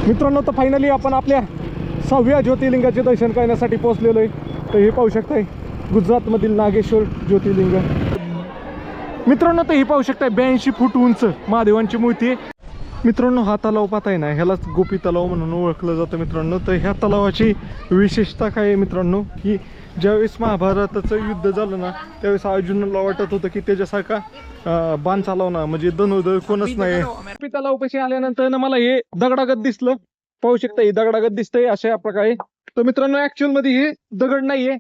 मित्रांनो, तर फायनली आपण आपल्या 6व्या ज्योतिर्लिंगाचे दर्शन करण्यासाठी पोहोचलेलो आहे. तर हे पाहू शकताय गुजरातमधील नागेश्वर ज्योतिर्लिंग. मित्रांनो, तर हे पाहू शकताय 82 फूट उंच महादेवांची मूर्ती आहे. मित्रांनो, हा तलाव पाहताय ना, ह्यालाच गोपी तलाव म्हणून ओळखलं जातं. मित्रांनो, तर ह्या तलावाची विशेषता काय आहे मित्रांनो, की ज्यावेळेस महाभारताचं युद्ध झालं ना, त्यावेळेस अर्जुनाला वाटत होतं की त्याच्यासारखा बाण चालवणं म्हणजे धनुर्धर कोणच नाही. गोपी तलाव पाशी आल्यानंतर ना मला हे दगडागत दिसलं. पाहू शकता, हे दगडागत दिसतंय अशा प्रकारे. तर मित्रांनो, ऍक्च्युअल मध्ये हे दगड नाहीये,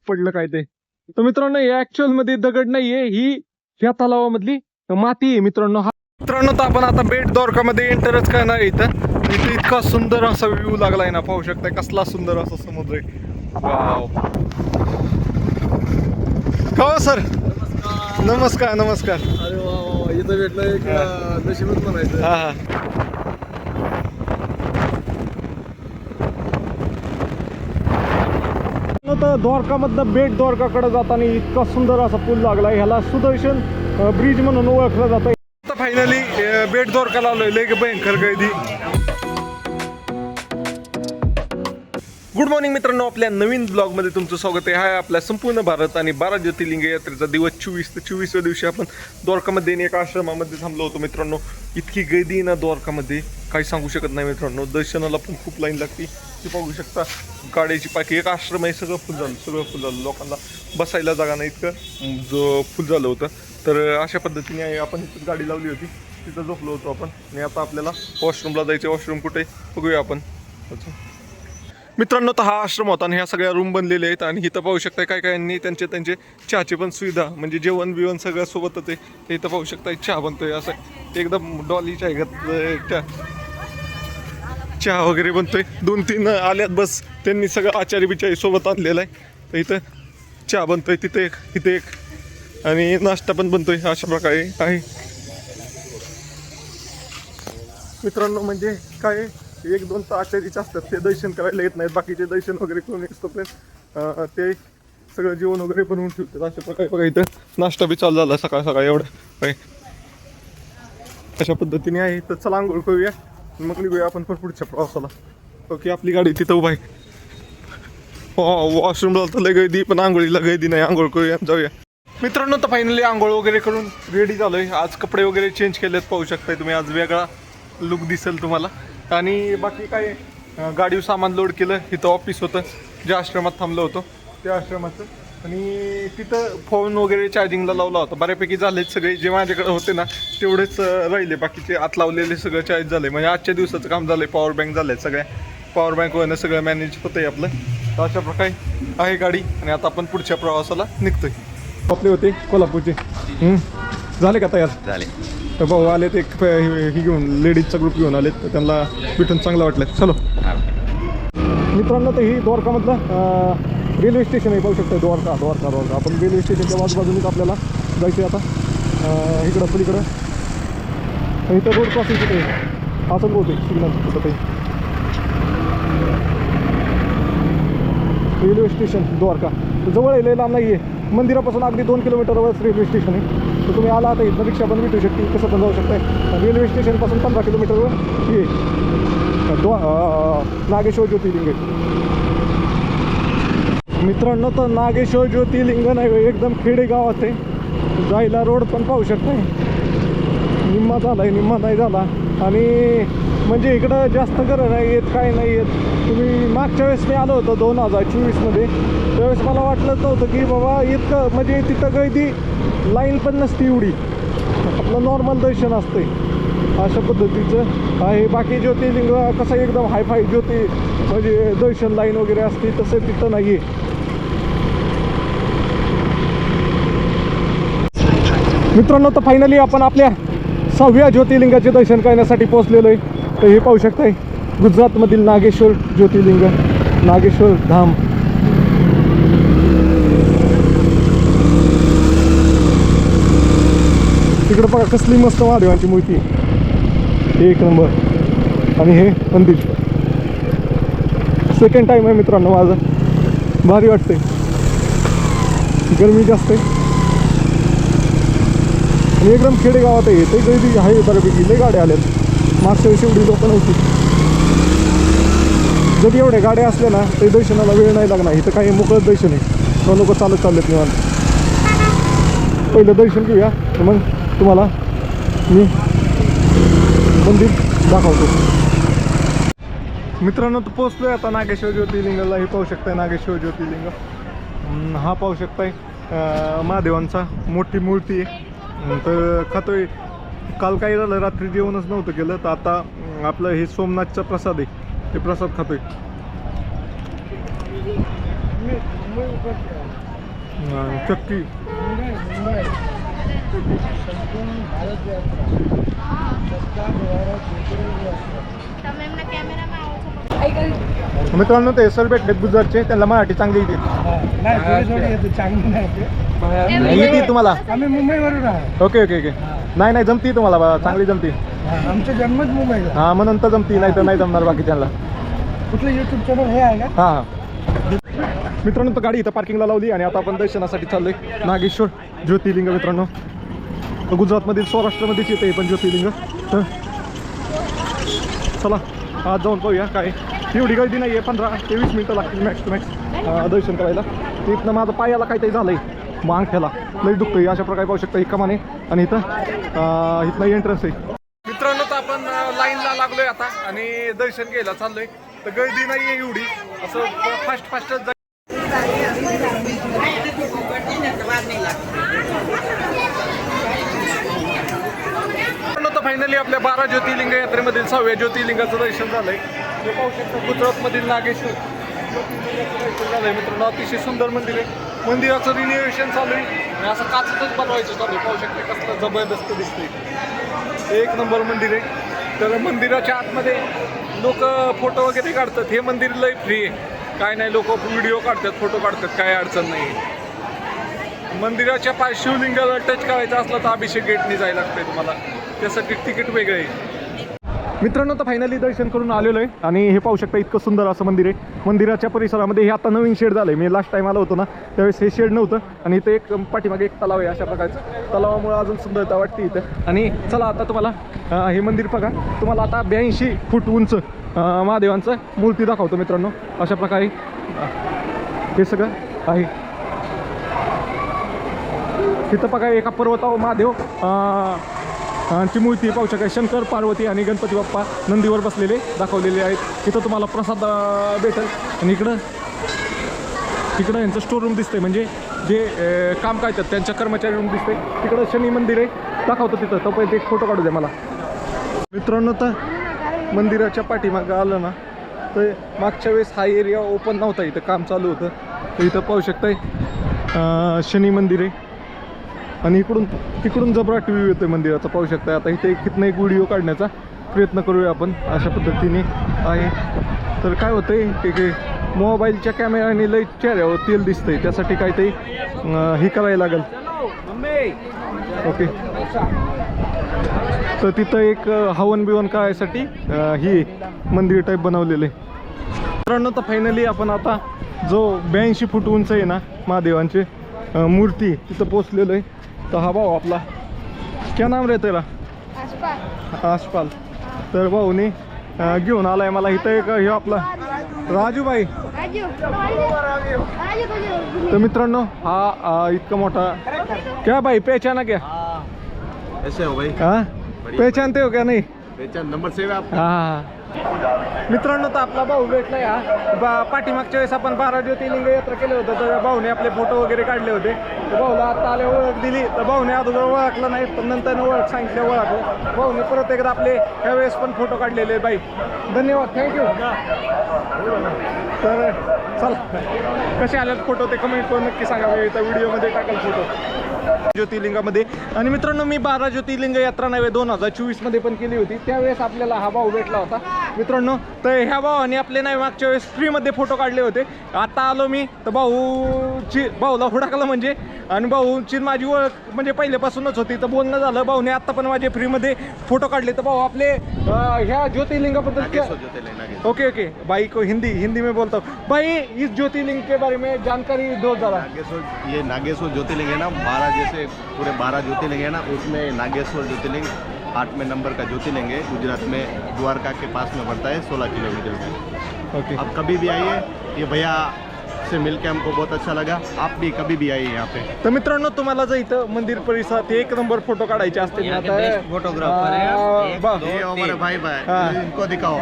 पडलं काय ते. तर मित्रांनो, हे ऍक्च्युअल मध्ये दगड नाहीये, ही ह्या तलावामधली माती आहे मित्रांनो. मित्रांनो, तर आपण आता बेट द्वारकामध्ये एंटरच करणार आहे. इथं इतका सुंदर असा व्ह्यू लागलाय ना, पाहू शकताय कसला सुंदर असा समुद्र आहे. वाव. हो सर, नमस्कार नमस्कार. अरे वा, इथं भेटलं एक नशीबच म्हणायचं. हा हा. तर द्वारकामधनं बेट द्वारकाकडे जाताना इतका सुंदर असा पूल लागलाय. ह्याला सुदर्शन ब्रिज म्हणून ओळखलं जातं. आता फायनली बेट द्वारकाला आलोय. लय भयंकर गर्दी. गुड मॉर्निंग मित्रांनो, आपल्या नवीन ब्लॉगमध्ये तुमचं स्वागत आहे. हा आपल्या संपूर्ण भारत आणि 12 ज्योतिर्लिंग यात्रेचा दिवस 24 ते 24व्या दिवशी आपण द्वारकामध्ये एका आश्रमामध्ये थांबलो होतो. मित्रांनो, इतकी गर्दी ना द्वारकामध्ये काही सांगू शकत नाही मित्रांनो. दर्शनाला पण खूप लाईन लागते. ते पाहू शकता गाड्याची पाकी. एक आश्रम आहे, सगळं फुल झालं. लोकांना बसायला जागा नाही, इतकं जो फुल झालं होतं. तर अशा पद्धतीने आपण इथं गाडी लावली होती, तिथं झोपलो होतो आपण. आणि आता आपल्याला वॉशरूमला जायचं. वॉशरूम कुठे बघूया आपण. मित्रांनो, तर हा आश्रम होता आणि ह्या सगळ्या रूम बनलेले आहेत. आणि इथं पाहू शकता काय काय यांनी त्यांचे चहाची पण सुविधा, म्हणजे जेवण बिवण सगळं सोबतच आहे. ते इथं पाहू शकता चहा बनतोय असं एकदम डॉलीच्या ह्याच्यात चहा वगैरे बनतोय. 2-3 आल्यात बस. त्यांनी सगळं आचारी बिचारी सोबत आणलेलं आहे. तर इथं चहा बनतोय, तिथे एक इथे एक, आणि नाश्ता पण बनतोय. अशा प्रकारे आहे मित्रांनो. म्हणजे काय 1-2 तर आचार्यच असतात, ते दर्शन करायला येत नाहीत. बाकीचे दर्शन वगैरे करून येतोपर्यंत ते सगळं जेवण वगैरे बनवून ठेवतात. अशा प्रकारे बघा इथं नाश्ता बी चालू झाला सकाळ एवढं काय अशा पद्धतीने आहे. तर चला आंघोळ करूया, मग निघूया आपण पण पुढच्या प्रवासाला. ओके, आपली गाडी तिथं उभा आहे. वॉशरूमला तर लय गर्दी, पण आंघोळीला गर्दी नाही. आंघोळ करूया, जाऊया मित्रांनो. तर फायनली आंघोळ वगैरे करून रेडी झालोय. आज कपडे वगैरे चेंज केलेत, पाहू शकताय तुम्ही. आज वेगळा लुक दिसेल तुम्हाला. आणि बाकी काय गाडीवर सामान लोड केलं. इथं ऑफिस होतं, ज्या आश्रमात थांबलो होतो त्या आश्रमाचं. आणि तिथं फोन वगैरे चार्जिंगला लावला होता. बऱ्यापैकी झालेत सगळे. जे माझ्याकडे होते ना तेवढेच राहिले, बाकीचे आत लावलेले सगळं चार्ज झाले. म्हणजे आजच्या दिवसाचं काम झालं. पॉवर बँक झालं आहे, सगळ्या पॉवर बँकवरनं सगळं मॅनेज होतं आहे आपलं. तर अशा प्रकारे आहे गाडी. आणि आता आपण पुढच्या प्रवासाला निघतोय. आपले होते कोल्हापूरचे झाले का तयार? झाले. तर भाऊ आलेत, एक ही घेऊन लेडीजचा ग्रुप घेऊन आलेत. तर त्यांना भेटून चांगलं वाटलं. चलो मित्रांनो, तर ही द्वारकामधलं रेल्वे स्टेशन आहे, पाहू शकतो. द्वारका आपण रेल्वे स्टेशनच्या बाजूनेच आपल्याला जायचं आहे आता. इकडं पलीकडं इथं रोड क्रॉसिंग कुठे असं बोलते सिग्नल कुठं ते. रेल्वे स्टेशन द्वारका जवळ आहे, लय लांब नाही आहे. मंदिरापासून अगदी 2 किलोमीटरवरच रेल्वे स्टेशन आहे. तर तुम्ही आला आता इथं रिक्षा पण भेटू शकते, कसं पण जाऊ शकताय. रेल्वे स्टेशनपासून 15 किलोमीटरवर हे नागेश्वर ज्योतिर्लिंग आहे मित्रांनो. तर नागेश्वर ज्योतिर्लिंग नाही, एकदम खेडेगावात आहे. जायला रोड पण पाहू शकताय, निम्मा झाला आहे, निम्मा नाही झाला. आणि म्हणजे इकडं जास्त गरज नाही येत, काय नाही येत. तुम्ही मागच्या वेळेस मी आलो होतो 2024मध्ये, त्यावेळेस मला वाटलं नव्हतं की बाबा इतकं म्हणजे तिथं गर्दी, लाईन पण नसती एवढी. आपलं नॉर्मल दर्शन असते अशा पद्धतीचं आहे. बाकी ज्योतिर्लिंग कसं एकदम हायफाय म्हणजे दर्शन लाईन वगैरे असते, तसं तिथं नाही आहे. मित्रांनो, तर फायनली आपण आपल्या 6व्या ज्योतिर्लिंगाचे दर्शन करण्यासाठी पोहोचलेलो आहे. तर हे पाहू शकताय गुजरातमधील नागेश्वर ज्योतिर्लिंग, नागेश्वर धाम. तिकडं बघा कसली मस्त महादेवांची मूर्ती, एक नंबर. आणि हे मंदिर सेकंड टाइम आहे मित्रांनो माझं. भारी वाटतंय, गरमी जास्त आहे आणि एकदम खेडेगावात आहे. ते गर्दी आहे बऱ्यापैकी, लय गाड्या आल्यात. मागच्या वेळेस एवढी लोक नव्हती. जरी एवढ्या गाड्या असल्या ना तरी दर्शनाला वेळ नाही लागणार. इथं काही मोकळं दर्शन आहे, तो लोक चालत चाललेत निवांत. पहिलं दर्शन घेऊया मग तुम्हाला मी मंदिर दाखवतो. मित्रांनो तर पोचलोय आता नागेश्वर ज्योतिर्लिंगला. हे पाहू शकताय नागेश्वर ज्योतिर्लिंग. हा पाहू शकताय महादेवांचा मोठी मूर्ती आहे. तर खातोय. काल काय झालं, रात्री जेवणच नव्हतं केलं, तर आता आपलं हे सोमनाथचा प्रसाद आहे, ते प्रसाद खातोय. चक्की मित्रांनो ते सर भेटलेत गुजरातचे, त्यांना मराठी चांगली येते. येते तुम्हाला? आम्ही मुंबईवरून आहे. Okay okay okay. नाही जमती तुम्हाला, चांगली जमती. आमचा जन्मच मुंबईला. हां म्हणून तर जमती, नाही तर नाही जमणार बाकी त्यांना. कुठलं युट्यूब चॅनल हे आहे का? हां मित्रांनो तर गाडी इथं पार्किंगला लावली आणि आता आपण दर्शनासाठी चाललोय नागेश्वर ज्योतिर्लिंग. मित्रांनो गुजरातमधील सौराष्ट्रामध्येच येते पण ज्योतिर्लिंग. तर चला आज जाऊन पाहूया. काय एवढी गर्दी नाही आहे, 15 ते 20 मिनटं लागतील मॅक्स टू मॅक्स दर्शन करायला. इथनं माझं पायाला काहीतरी झालं आहे, मग अंगठ्याला लई दुखतोय. अशा प्रकारे पाहू शकता एक कमाने. आणि इथं एंट्रन्स आहे. मित्रांनो तर आपण लाईनला लागलोय आता आणि दर्शन घ्यायला चाललोय. तर गर्दी नाही आहे एवढी, असं फास्टच फायनली आपल्या 12 ज्योतिर्लिंग यात्रेमधील 6व्या ज्योतिर्लिंगाचं दर्शन झालंय. हे पाहू शकता गुजरातमधील नागेश्वर ज्योतिर्लिंगाचं दर्शन झालंय. मित्रांनो अतिशय सुंदर मंदिर आहे. मंदिराचं रिनोव्हेशन चालू आहे आणि असं काचतच बनवायचं चालू आहे. पाहू शकता कसलं जबरदस्त दिसतंय, एक नंबर मंदिर आहे. तर मंदिराच्या आतमध्ये लोक फोटो वगैरे काढतात. हे मंदिर लय फ्री आहे, काय नाही, लोक व्हिडिओ काढतात, फोटो काढतात, काय अडचण नाही. मंदिराच्या शिवलिंगाला टच करायचं असलं तर अभिषेक गेटने जायला लागतंय तुम्हाला, त्यासाठी तिकीट वेगळं आहे. मित्रांनो तर फायनली दर्शन करून आलेलो आहे आणि हे पाहू शकता इतकं सुंदर असं मंदिर आहे. मंदिराच्या परिसरामध्ये हे आता नवीन शेड झालं आहे. मी लास्ट टाईम आलो होतो ना त्यावेळेस हे शेड नव्हतं. आणि इथं एक पाठीमागे एक तलाव आहे अशा प्रकारचं. तलावामुळे अजून सुंदरता वाटते इथं. आणि चला आता तुम्हाला हे मंदिर बघा. तुम्हाला आता 82 फूट उंच महादेवांचं मूर्ती दाखवतो. मित्रांनो अशा प्रकारे हे सगळं आहे. तिथं बघा एका पर्वतावर महादेव ची मूर्ती पाहू शकाल. शंकर, पार्वती आणि गणपती बाप्पा नंदीवर बसलेले दाखवलेले आहेत. इथं तुम्हाला प्रसाद भेटेल. आणि इकडं यांचं स्टोर रूम दिसतंय, म्हणजे जे काम करतात त्यांच्या कर्मचारी रूम दिसतंय. तिकडं शनी मंदिर आहे, दाखवतो तिथं. तोपर्यंत एक फोटो काढू द्या मला. मित्रांनो तर मंदिराच्या पाठीमागं आलं ना तर मागच्या वेळेस हा एरिया ओपन नव्हता, इथं काम चालू होतं. तर इथं पाहू शकताय शनी मंदिर आहे. आणि तिकडून जबराट व्ह्यू येतोय मंदिराचा पाहू शकता. आता इथे इथनं एक व्हिडिओ काढण्याचा प्रयत्न करूया आपण अशा पद्धतीने आहे. तर काय होतंय की मोबाईलच्या कॅमेऱ्याने लई चेहऱ्यावर तेल दिसतंय, त्यासाठी काहीतरी हे करायला लागेल. ओके. तर तिथं एक हवन बिवन करायसाठी ही मंदिर टाईप बनवलेलं आहे. मित्रांनो तर फायनली आपण आता जो 82 फूट उंच आहे ना महादेवांची मूर्ती तिथं पोचलेलो आहे. तर हा भाऊ आपला क्या नाम रे तेरा? आशपाल. तर भाऊने घेऊन आलाय मला इथं एक हे आपला राजूभाई. तर मित्रांनो हा इतका मोठा क्या भाई पहचाना क्या? ऐसे हो भाई? हाँ पहचानते हो क्या? नहीं पहचान नंबर सेव आप. हां मित्रांनो तर आपला भाऊ भेटला या पाठीमागच्या वेळेस आपण 12 ज्योतिर्लिंग यात्रा केलं होतं. तर भाऊने आपले फोटो वगैरे काढले होते. तर भाऊला आता आले ओळख दिली. तर भाऊने अगोदर ओळखलं नाही, पण नंतर ओळख सांगितलं, ओळखलं. भाऊने परत एकदा आपले त्यावेळेस पण फोटो काढलेले. बाई धन्यवाद, थँक्यू. तर चला कसे आलेत फोटो ते कमेंट करून नक्की सांगा. मी इथं व्हिडिओमध्ये टाकेल फोटो ज्योतिर्लिंगामध्ये. आणि मित्रांनो मी 12 ज्योतिर्लिंग यात्रा नव्हे 2024 मध्ये पण केली होती. त्यावेळेस आपल्याला हा भाऊ भेटला होता मित्रांनो. तर ह्या भावाने आपले नाही मागच्या वेळेस फ्रीमध्ये फोटो काढले होते. आता आलो मी तर भाऊला हुडाकलं म्हणजे. आणि भाऊची माझी ओळख म्हणजे पहिल्यापासूनच होती. तर बोलणं झालं, भाऊने आत्ता पण माझे फ्रीमध्ये फोटो काढले. तर भाऊ आपले ह्या ज्योतिर्लिंगाबद्दल ओके ओके भाई को हिंदी में बोलता हूँ भाई. इस ज्योतिर्लिंग के बारे में जानकारी दो जरा. ये नागेश्वर ज्योतिर्लिंग है ना, 12 जैसे पूरे 12 ज्योतिर्लिंग है ना, उसमें नागेश्वर ज्योतिर्लिंग 8वें नंबर का ज्योतिर्लिंग है, गुजरात में द्वारका के पास में पड़ता है, 16 किलोमीटर में। ओके आप कभी भी आइए, ये भैया से मिलके हमको बहुत अच्छा लगा। आप भी कभी भी आइए यहाँ पे। तर मित्रांनो तुम्हाला जर इथं मंदिर परिसरात एक नंबर फोटो काढायचे असतील ना तर फोटोग्राफर है बा- ये हमारे भाई हाँ। इनको दिखाओ,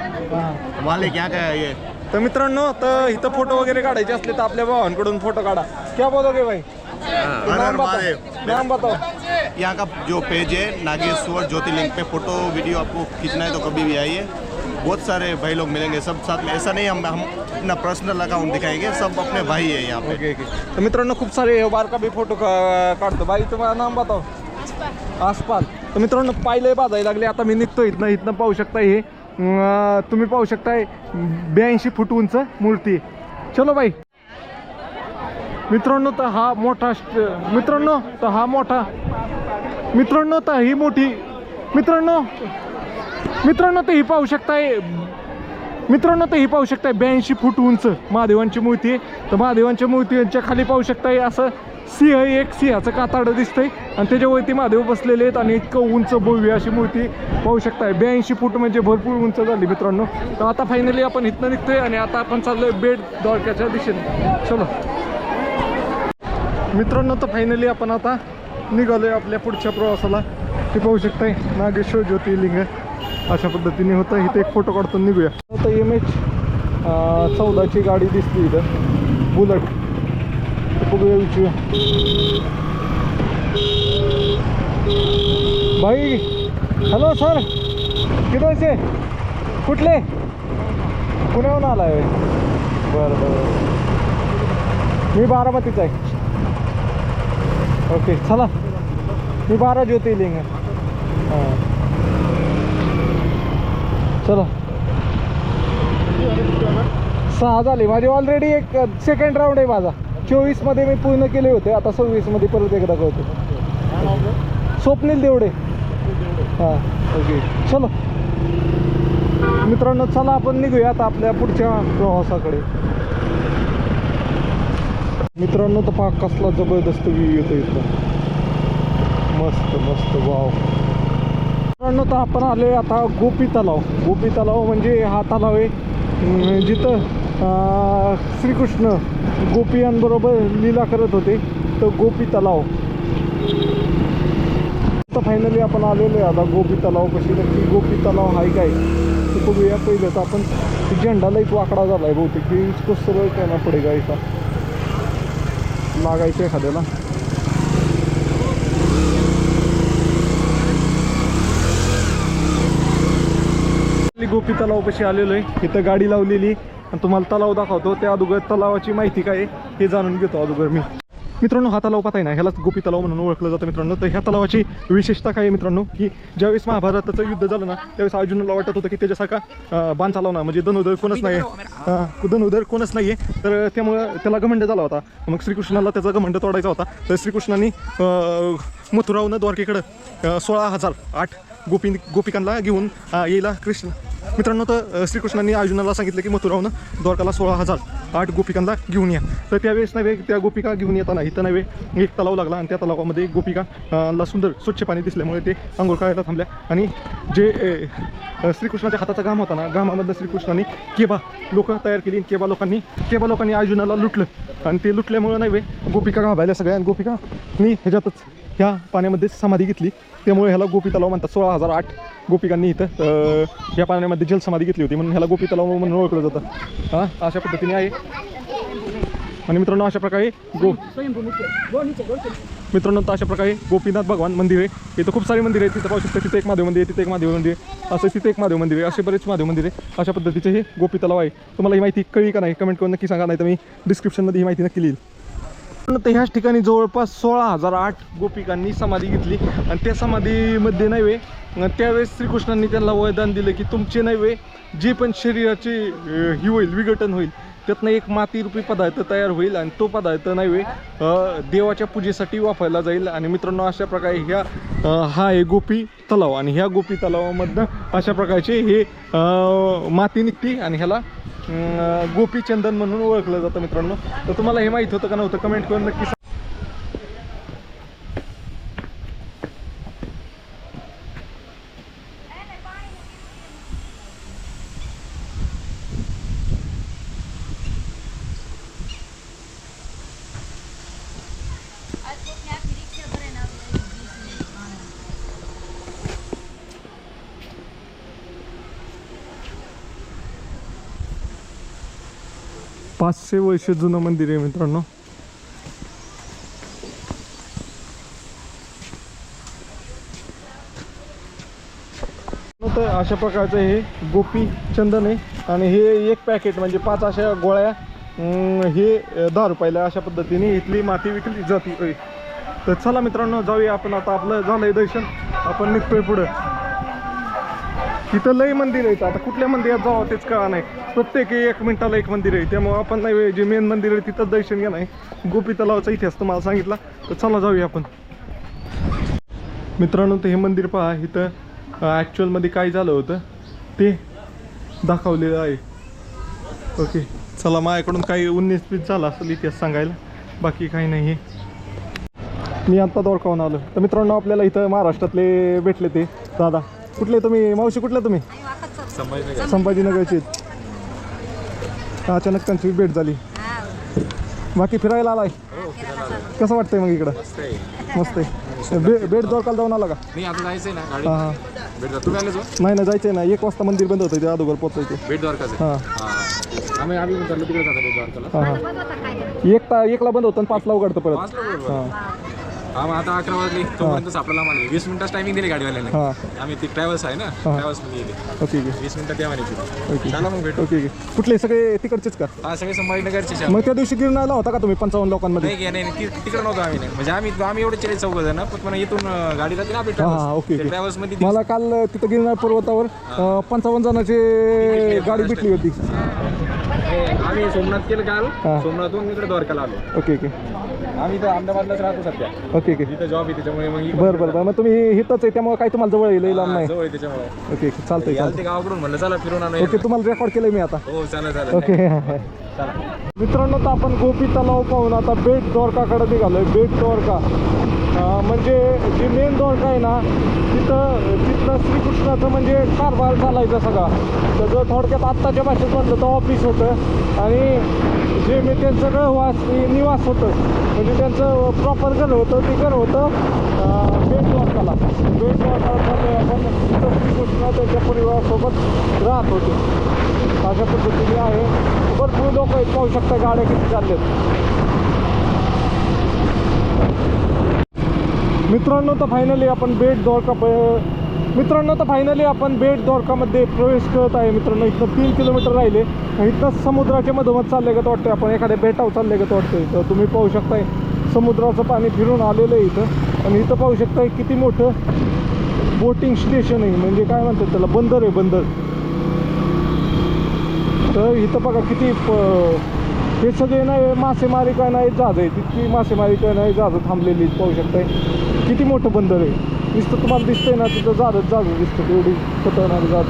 वाले क्या क्या है ये। तर मित्रांनो तर इथं फोटो वगैरे काढायचे असले तर आपल्या भावांकडून फोटो काढा. क्या बोलोगे भाई? हर नाम महादेव। बताओ, नाम बताओ. यहाँ का जो पेज है नागेश्वर ज्योतिर्लिंग पे फोटो वीडियो आपको खींचना है तो कभी भी आइए, बहुत सारे भाई लोग मिलेंगे सब साथ में। ऐसा नहीं हम अपना पर्सनल अकाउंट दिखाएंगे, सब अपने भाई है यहाँ पे। Okay okay. तर मित्रांनो खूप सारे बारका बी फोटो काढतो. बाई तुम्हाला नाम बताओ. आसपास. तर मित्रांनो पाहिलंय बाजायला लागले. आता मी निघतो इथनं. इथनं पाहू शकता हे तुम्ही पाहू शकताय 82 फूट उंच मूर्ती. चलो बाई. मित्रांनो तर हा मोठा मित्रांनो तर हा मोठा मित्रांनो तर ही मोठी मित्रांनो तर ही पाहू शकताय 82 फूट उंच महादेवांची मूर्ती आहे. तर महादेवांच्या मूर्तीच्या खाली पाहू शकताय असं सिंह, एक सिंहाचं कातडं दिसतंय आणि त्याच्यावरती महादेव बसलेले आहेत आणि इतकं उंच भव्य अशी मूर्ती पाहू शकताय. 82 फूट म्हणजे भरपूर उंच झाली मित्रांनो. तर आता फायनली आपण इथनं निघतोय आणि आता आपण चाललोय बेट द्वारकाच्या दिशेने. चलो मित्रांनो तर फायनली आपण आता निघालोय आपल्या पुढच्या प्रवासाला. ते पाहू शकताय नागेश्वर ज्योतिर्लिंग अशा पद्धतीने होतं. इथे एक फोटो काढतो निघूया. आता MH 14ची गाडी दिसली इथं, बुलेट. बघूया विचारूया. भाई हॅलो सर, किती से कुठले? पुण्याहून आलाय? बरं बरं, मी बारामतीचा आहे. ओके चला, मी 12 ज्योतिर्लिंग आहे. हां चला, 6 झाले माझे ऑलरेडी. एक सेकंड राऊंड आहे माझा. 24 मध्ये मी पूर्ण केले होते, आता 26 मध्ये परत एकदा करतो. स्वप्नील देवडे. हां ओके चलो मित्रांनो, चला आपण निघूया आता आपल्या पुढच्या प्रवासाकडे. मित्रांनो तर पहा कसला जबरदस्त व्ह्यू येतो इथं. मस्त मस्त वाव. मित्रांनो तर आपण आले आता गोपी तलाव. गोपी तलाव म्हणजे हा तलाव आहे जिथं श्रीकृष्ण गोपियांबरोबर लीला करत होते. तर गोपी तलाव. तर फायनली आपण आलेलो आहे आता गोपी तलाव. कशी नक्की गोपी तलाव आहे काय ते बघूया. पहिलं तर आपण झेंडाला एक वाकडा झाला आहे बहुतेक, की इसको सरळ करना पडेगा. ऐका लागायचं एखाद्याला. गोपी तलावापाशी आलेलो आहे. इथं गाडी लावलेली आणि तुम्हाला तलाव दाखवतो. त्या अगोदर तलावाची माहिती काय आहे हे जाणून घेतो अगोदर मी. मित्रांनो हा तलाव पाहताय ना, ह्यालाच गोपी तलाव म्हणून ओळखलं जातं मित्रांनो. तर ह्या तलावाची विशेषता काय आहे मित्रांनो, की ज्यावेळेस महाभारताचं युद्ध झालं ना त्यावेळेस अर्जुनाला वाटत होतं की त्याच्यासारखा बाण चालवणार म्हणजे धनुर्धर कोणच नाही आहे, धनुर्धर कोणच नाही आहे. तर त्यामुळं त्याला घमंड झाला होता. मग श्रीकृष्णाला त्याचा घमंड तोडायचा होता. तर श्रीकृष्णाने मथुराहून द्वारकेकडं 16,008 गोपिकांना घेऊन येईला कृष्ण. मित्रांनो तर श्रीकृष्णांनी अर्जुनाला सांगितलं की मथुराहून द्वारकाला 16,008 गोपिकांना घेऊन या. तर त्यावेळेस नव्हे त्या गोपिका घेऊन येताना इथं नव्हे एक तलाव लागला आणि त्या तलावामध्ये एक गोपिकाला सुंदर स्वच्छ पाणी दिसल्यामुळे ते आंघोळ करायला थांबल्या. आणि जे श्रीकृष्णाच्या हाताचा घाम होता ना, घामामधनं श्रीकृष्णांनी केबा लोक तयार केली. केबा लोकांनी अर्जुनाला लुटलं आणि ते लुटल्यामुळं नव्हे गोपिका घाबायला सगळ्या. आणि गोपिकांनी ह्याच्यातच ह्या पाण्यामध्ये समाधी घेतली. त्यामुळे ह्याला गोपी तलाव म्हणतात. 16,008 गोपिकांनी इथं या पाण्यामध्ये जलसमाधी घेतली होती म्हणून ह्याला गोपी तलाव म्हणून ओळखलं जातं. हां अशा पद्धतीने आहे. आणि मित्रांनो अशा प्रकारे मित्रांनो तर अशा प्रकारे गोपीनाथ भगवान मंदिर आहे. इथं खूप सारे मंदिर आहेत. तिथं पाहू शकता तिथे एक महादेव मंदिर आहे, तिथे एक महादेव मंदिर आहे, असं तिथे एक महादेव मंदिर आहे, असे बरेच महादेव मंदिर आहे. अशा पद्धतीचे हे गोपी तलाव आहे. तुम्हाला ही माहिती कळली का नाही कमेंट करून नक्की सांगा, नाही तर मी डिस्क्रिप्शनमध्ये ही माहिती नक्की लिहिल. तर ह्याच ठिकाणी जवळपास 16,008 गोपिकांनी समाधी घेतली. आणि त्या समाधीमध्ये नव्हे त्यावेळेस श्रीकृष्णांनी त्यांना वरदान दिलं की तुमचे नव्हे जे पण शरीराचे ही होईल विघटन होईल त्यातनं एक मातीरूपी पदार्थ तयार होईल आणि तो पदार्थ नव्हे देवाच्या पूजेसाठी वापरला जाईल. आणि मित्रांनो अशा प्रकारे हा आहे गोपी तलाव. आणि ह्या गोपी तलावामधनं अशा प्रकारचे हे माती निघते आणि ह्याला गोपीचंदन म्हणून ओळखलं जातं मित्रांनो. तर तुम्हाला हे माहीत होतं का नव्हतं कमेंट करून नक्की. 500 वर्ष जुनं मंदिर आहे मित्रांनो. तर अशा प्रकारचं हे गोपी चंदन आहे आणि हे एक पॅकेट म्हणजे 5 अशा गोळ्या हे 10 रुपयाला अशा पद्धतीने इथली माती विकली जाते. तर चला मित्रांनो जाऊया आपण. आता आपलं झालंय दर्शन, आपण निघतोय पुढं. इथं लई मंदिर आहेत, आता कुठल्या मंदिरात जावं तेच कळा नाही. प्रत्येक 1 मिनिटाला एक मंदिर आहे, त्यामुळे आपण नाही जे मेन मंदिर आहे तिथंच दर्शन घ्या. नाही गोपी तलावाचा इतिहास तुम्हाला सांगितला. तर चला जाऊया आपण मित्रांनो. तर हे मंदिर पहा, इथं ॲक्च्युअलमध्ये काय झालं होतं ते दाखवलेलं आहे. ओके चला, माझ्याकडून काही 19-20 झाला असेल इतिहास सांगायला, बाकी काही नाही आहे. मी आत्ता दोरकावून आलो. तर मित्रांनो आपल्याला इथं महाराष्ट्रातले भेटले ते दादा. कुठले तुम्ही मावशी, कुठले तुम्ही? संभाजीनगरचे. अचानक त्यांची भेट झाली. बाकी फिरायला आलाय? कसं वाटतंय मग इकडं? मस्त आहे. बेट दोरकाला जाऊन आला का? नाही आता जायचंय ना गाडी. हां भेट तुम्ही आले नाही ना, जायचंय ना. 1 वाजता मंदिर बंद होतं, ते अगोदर पोहोचायचं. भेट द्वारकाचं. हां आम्ही उतरलो तिकडे जातो भेट द्वारकाला. हां 1ला बंद होतं आणि 5ला उघडतं परत. हां मग आता 11 वाजले, तोपर्यंत सापडला मला 20 मिनिटाचं टायमिंग दिली गाडीवाल्याने. हां आम्ही ती ट्रॅव्हल्स आहे ना, ट्रॅव्हल्स मध्ये गेले. ओके ओके 20 मिनिटात या म्हणे. ओके चला मग भेटू. Okay okay. कुठले सगळे तिकडचेच का? हा सगळे संभाजीनगरचे. मग त्या दिवशी गिरणाला होता का तुम्ही 55 लोकांमध्ये? नाही तिकडे नव्हतो आम्ही. नाही म्हणजे आम्ही एवढे 40-44 पण इथून गाडी जाते ना आपली हां ओके ओके. ट्रॅव्हल्स मध्ये. मला काल तिथं गिरणार पर्वतावर 55 जणांची गाडी भेटली होती. आम्ही सोमनाथ केलं काल. हां. सोमनाथहून इकडे द्वारकाला आलो. ओके ओके आम्ही तर अहमदाबादलाच राहतो सध्या. Okay okay. इथं जॉब आहे त्याच्यामुळे मग बरं बरं बरं. मग तुम्ही इथंच आहे त्यामुळे काय तुम्हाला जवळ येईल लांब नाही. जवळ आहे त्याच्यामुळे. ओके ओके चालतंय याल चालतंय. ते गावाकडून म्हणलं चला फिरून आणू. ओके तुम्हाला रेकॉर्ड केलंय मी आता. हो चालेल. ओके मित्रांनो, तर आपण गोपी तलाव पाहून आता बेट द्वारकाकडे निघालोय. बेट द्वारका म्हणजे जी मेन द्वारका आहे ना, तिथलं श्रीकृष्णाचं म्हणजे कारभार चालायचा सगळा. त्याचं थोडक्यात आत्ताच्या भाषेत म्हटलं तर ऑफिस होतं आणि जे मी त्यांचं निवास होतं म्हणजे त्यांचं प्रॉपर घर होतं. ते घर होतं बेट द्वारकाला. बेट द्वारकाला आपण तिथं श्रीकृष्ण त्यांच्या परिवारासोबत राहत होते. अशा पद्धतीने आहे. भरपूर लोक आहेत, पाहू शकता गाड्या किती चालल्यात. मित्रांनो तर फायनली आपण बेट द्वारकामध्ये प्रवेश करत आहे. मित्रांनो इथं 3 किलोमीटर राहिले. इथं समुद्राच्या मधोमध चालले का वाटतं, आपण एखाद्या बेटावर चालले का वाटतंय. तर तुम्ही पाहू शकताय समुद्राचं पाणी फिरून आलेलं आहे इथं. आणि इथं पाहू शकताय किती मोठं बोटिंग स्टेशन आहे, म्हणजे काय म्हणतात त्याला, बंदर आहे बंदर. तर इथं बघा किती हे सगळे नाही मासेमारी काय नाही जहाज आहे, तितकी मासेमारी काय नाही जहाजं थांबलेली पाहू शकताय. किती मोठं बंदर आहे. नुसतं तुम्हाला दिसतंय ना तिथं जहाज दिसतं, एवढी खतरनाक जहाज.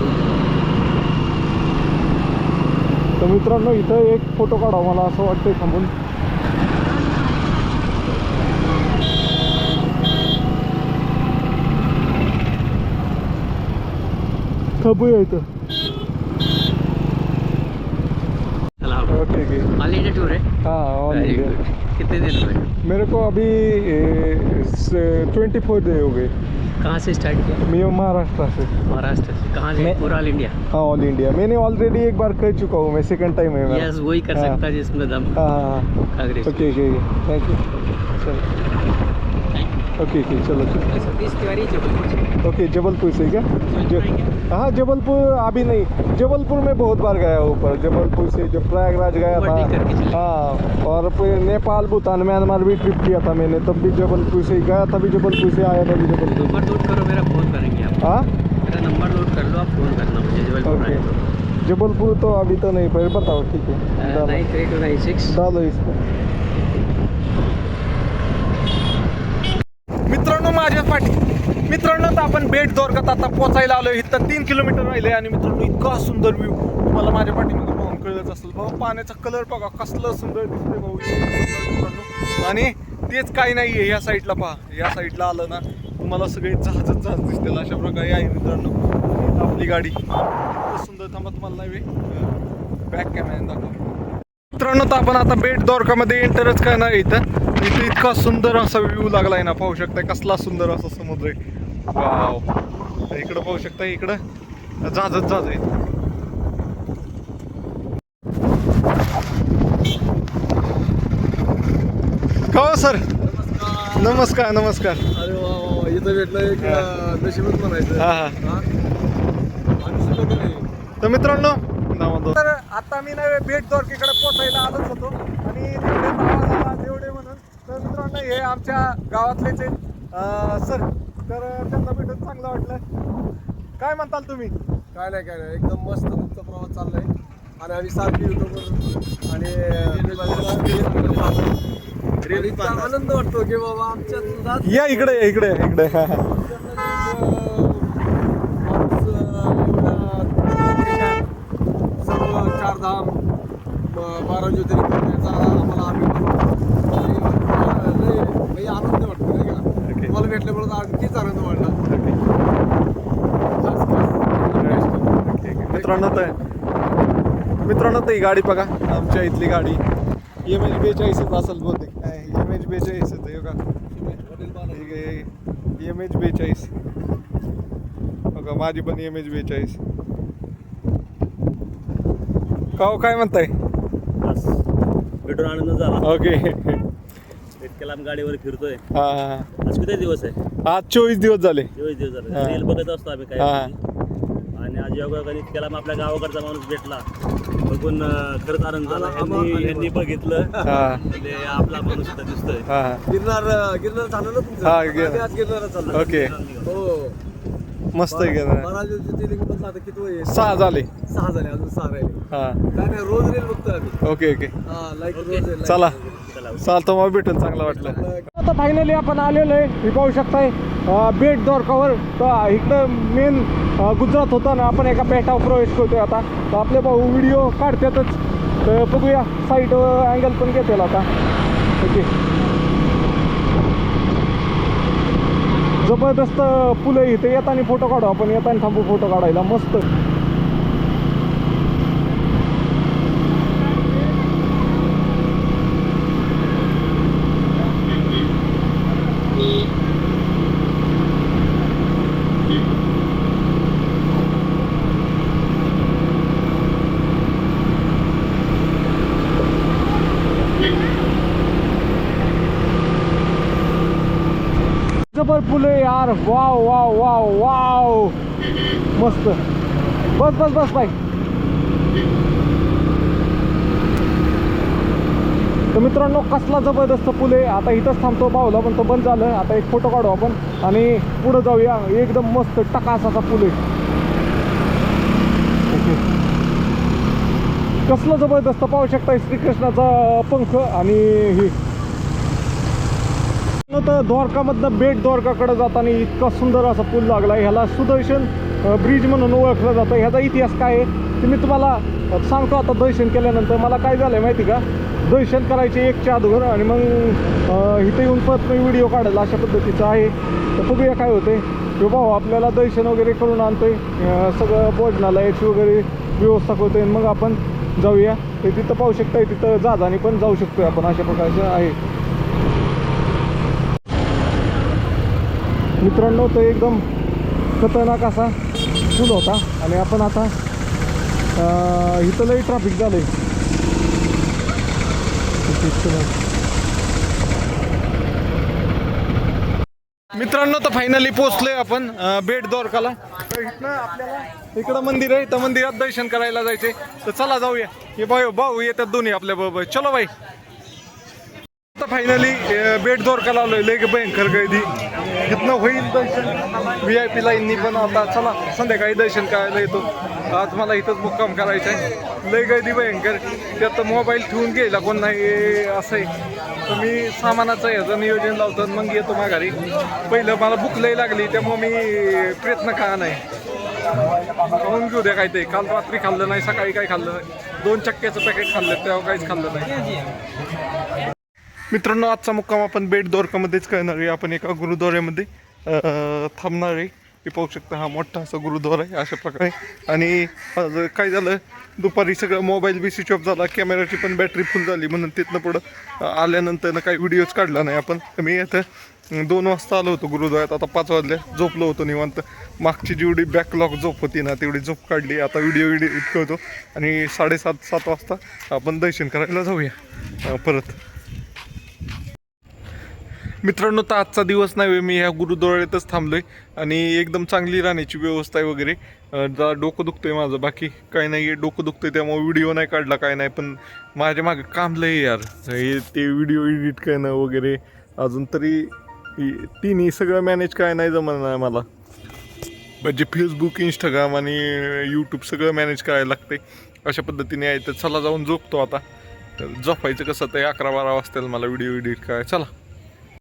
तर मित्रांनो इथं एक फोटो काढावा मला असं वाटतंय थांबून. थांबूया इथं. Okay okay. All India tour है। हाँ ऑल इंडिया. कितने दिन हुए? मेरे को अभी 24 डे हो गए. कहाँ से स्टार्ट किया? मैं महाराष्ट्र से. महाराष्ट्र से। कहाँ से? मैं- पूरा ऑल इंडिया। हाँ ऑल इंडिया. मैंने ऑलरेडी एक बार कर चुका हूँ, मैं सेकंड टाइम है मेरा. यस वही कर हाँ. सकता है जिसमें दम। हाँ हाँ Congress. Okay okay thank you. चलो ओके ओके चलो चलो. सतीश तिवारी जबलपुर। ओके जबलपुर से क्या? हाँ जबलपुर अभी नहीं. जबलपुर में बहुत बार गया हूँ, ऊपर जबलपुर से जो प्रयागराज गया ओवरटेक करके था. चले। हाँ और फिर नेपाल भूटान म्यांमार भी ट्रिप किया था मैंने, तब भी जबलपुर से गया था, भी जबलपुर से आया था भी जबलपुर. नंबर नोट करो, मेरा फ़ोन करेंगे आप। हाँ मेरा नंबर नोट कर लो, आप फ़ोन करना मुझे जबलपुर ओके. आए तो। जबलपुर तो अभी तो नहीं, पर बताओ ठीक है. डालो 9326। डालो इसको. मित्रांनो माझ्या पाठी मित्रांनो तर आपण बेट द्वारकात आता पोचायला आलो. इथं 3 किलोमीटर राहिले आणि मित्रांनो इतका सुंदर व्ह्यू तुम्हाला माझ्या पाठीमध्ये पाहून कळत असेल. भाऊ पाण्याचा कलर बघा कसलं सुंदर दिसतंय भाऊ मित्रांनो. आणि तेच काही नाही आहे या साईडला पहा. या साईडला आलं ना तुम्हाला सगळे जहाज दिसतील अशा प्रकारे आहे मित्रांनो. आपली गाडी सुंदर. थांबा तुम्हाला नाही बॅक कॅमेरा दाखव. मित्रांनो तर आपण आता बेट द्वारकामध्ये एंटरच करणार आहे. इथं इतका सुंदर असा व्ह्यू लागलाय ना, पाहू शकताय कसला सुंदर असा समुद्र आहे. वाव. इकडं पाहू शकताय, इकडं जहाज आहे. सर. नमस्कार नमस्कार. अरे वा वा, इथं भेटलं एक नशीबच म्हणायचं. हा हा. हा? आम्ही सुद्धा नाही. तर मित्रांनो तर आता मी नव्हे बेट द्वारकेकडे पोचायला आलोच होतो आणि तेवढे म्हणून तर मित्रांनो हे आमच्या गावातलेच आहेत सर. तर त्यांना भेटून चांगलं वाटलं. काय म्हणताल तुम्ही? काय नाही एकदम मस्त तुमचा प्रवास चाललाय आणि आम्ही सारखी युट्यूबवर आणि इतका आनंद वाटतो की बाबा आमच्या सुद्धा या इकडे इकडे इकडे. सर्व चारधाम 12 ज्योतिर्लिंगाचा आम्हाला लय आनंद वाटतो नाही का. तुम्हाला भेटल्यामुळे तर आणखीच आनंद वाटला. मित्रांनो तर ही गाडी बघा आमच्या इथली गाडी MH42 असेल बहुतेक. MH42 आहे का. MH42 बघा माझी पण MH42. काय म्हणताय? भेटून आनंद झाला. ओके. इतक्याला आम्ही गाडीवर फिरतोय. हा आज किती दिवस आहे? आज 24 दिवस झाले. 24 दिवस झाले. हा. रील बघत असतो आम्ही काय हा. आणि आज योगायोगाने इतक्याला मग आपल्या गावाकडचा माणूस भेटला बघून खरंच आनंद झाला. यांनी बघितलं हा म्हणजे आपला माणूस इथं दिसतोय. हा गिरनार झालं ना तुमचं. हा, आम्ही आज गिरनार चाललो. ओके. हो मस्त आहे का. 12 ज्योतिर्लिंग मधलं आता किती वय आहे? 6 झाले. 6 झाले, अजून 6 राहिले. हा काय नाही रोज रील बघतो आम्ही. Okay okay. हा लाईक रोज आहे. चला चालतं मग भेटून चांगलं वाटलं. आता फायनली आपण आलेलो आहे. हे पाहू शकताय बेट द्वारकावर. तर इकडं मेन गुजरात होता ना आपण एका बेटावर प्रवेश करतोय आता. तर आपले भाऊ व्हिडिओ काढतातच. तर बघूया साईड अँगल पण घेतील आता. ओके. जबरदस्त फुलं इथे येताना फोटो काढू आपण. येताना थांबू फोटो काढायला मस्त. जबर फुले यार. वाव वाव वाव वाव मस्त. बस बस बस बाय. तर मित्रांनो कसला जबरदस्त फुले. आता इथंच थांबतो. बाहुला पण तो बंद झालं. आता एक फोटो काढू आपण आणि पुढे जाऊया. एकदम मस्त टकास असा फुले. कसलं जबरदस्त पाहू शकता. श्रीकृष्णाचा पंख आणि हे तर द्वारकामधनं बेट द्वारकाकडे जाताना इतका सुंदर असा पूल लागला. ह्याला सुदर्शन ब्रिज म्हणून ओळखलं जातं. ह्याचा इतिहास काय आहे ते मी तुम्हाला सांगतो आता. दर्शन केल्यानंतर मला काय झालं माहिती का. दर्शन करायचे 1च्या अगोदर आणि मग इथे येऊन परत मी व्हिडिओ काढायला अशा पद्धतीचं आहे. तर बघूया काय होते. तो भाऊ आपल्याला दर्शन वगैरे करून आणतोय. सगळं भोजनालयाची वगैरे व्यवस्था करतोय. मग आपण जाऊया. ते तिथं पाहू शकताय. तिथं जहाजाने पण जाऊ शकतोय आपण. अशा प्रकारचं आहे मित्रांनो. तो एकदम खतरनाक असा पूल होता आणि आपण आता इथं लई ट्रॅफिक झालंय. मित्रांनो तर फायनली पोहोचलोय आपण बेट द्वारकाला. तर इथनं आपल्याला इकडं मंदिर आहे. तर मंदिरात दर्शन करायला जायचंय. तर चला जाऊया. हे भाऊ येतात दोन्ही आपल्या बरोबर. चलो बाई. आता फायनली बेट द्वारकाला आलोय. लय भयंकर गर्दी. इथनं होईल दर्शन. VIP लाईननी पण. आता चला संध्याकाळी दर्शन करायला येतो. आज मला इथंच मुक्काम करायचं आहे. लय गर्दी भयंकर. त्यात मोबाईल ठेवून घ्यायला कोण नाही असं आहे. तर मी सामानाचं ह्याचं नियोजन लावतो मग येतो माघारी. पहिलं मला भूक लय लागली त्यामुळे मी प्रयत्न करा नाही. खाऊन घेऊ द्या काहीतरी. काल रात्री खाल्लं नाही. सकाळी काही खाल्लं नाही. 2 चक्क्याचं पॅकेट खाल्लं तेव्हा काहीच खाल्लं नाही. मित्रांनो आजचा मुक्काम आपण बेट द्वारकामध्येच करणार आहे. आपण एका गुरुद्वाऱ्यामध्ये थांबणार आहे. हे पाहू शकता. हा मोठा असा गुरुद्वारा आहे अशा प्रकारे. आणि काय झालं दुपारी सगळं मोबाईल बी स्विच ऑफ झाला. कॅमेराची पण बॅटरी फुल झाली. म्हणून तिथनं पुढं आल्यानंतर काही व्हिडिओज काढला नाही आपण. मी इथं 2 वाजता आलो होतो गुरुद्वाऱ्यात. आता 5 वाजले. झोपलो होतो निवांत. मागची जेवढी बॅकलॉग झोप होती ना तेवढी झोप काढली. आता व्हिडिओ करतो आणि 7:30 वाजता आपण दर्शन करायला जाऊया परत. मित्रांनो, तर आजचा दिवस नाही, मी ह्या गुरुद्वाऱ्यातच थांबलोय आणि एकदम चांगली राहण्याची व्यवस्था आहे वगैरे. जरा डोकं दुखतंय माझं, बाकी काही नाही. डोकं दुखतंय त्यामुळे व्हिडिओ नाही काढला, काय नाही. पण माझ्या मागे काम लय यार, हे ते व्हिडिओ एडिट करणं वगैरे, अजून तरी तिन्ही सगळं मॅनेज काय नाही जमणार नाही मला. म्हणजे फेसबुक, इंस्टाग्राम आणि यूट्यूब सगळं मॅनेज करायला लागते. अशा पद्धतीने आहे. तर चला जाऊन झोपतो आता. झोपायचं कसं, ते 11-12 वाजता मला व्हिडिओ एडिट काय. चला.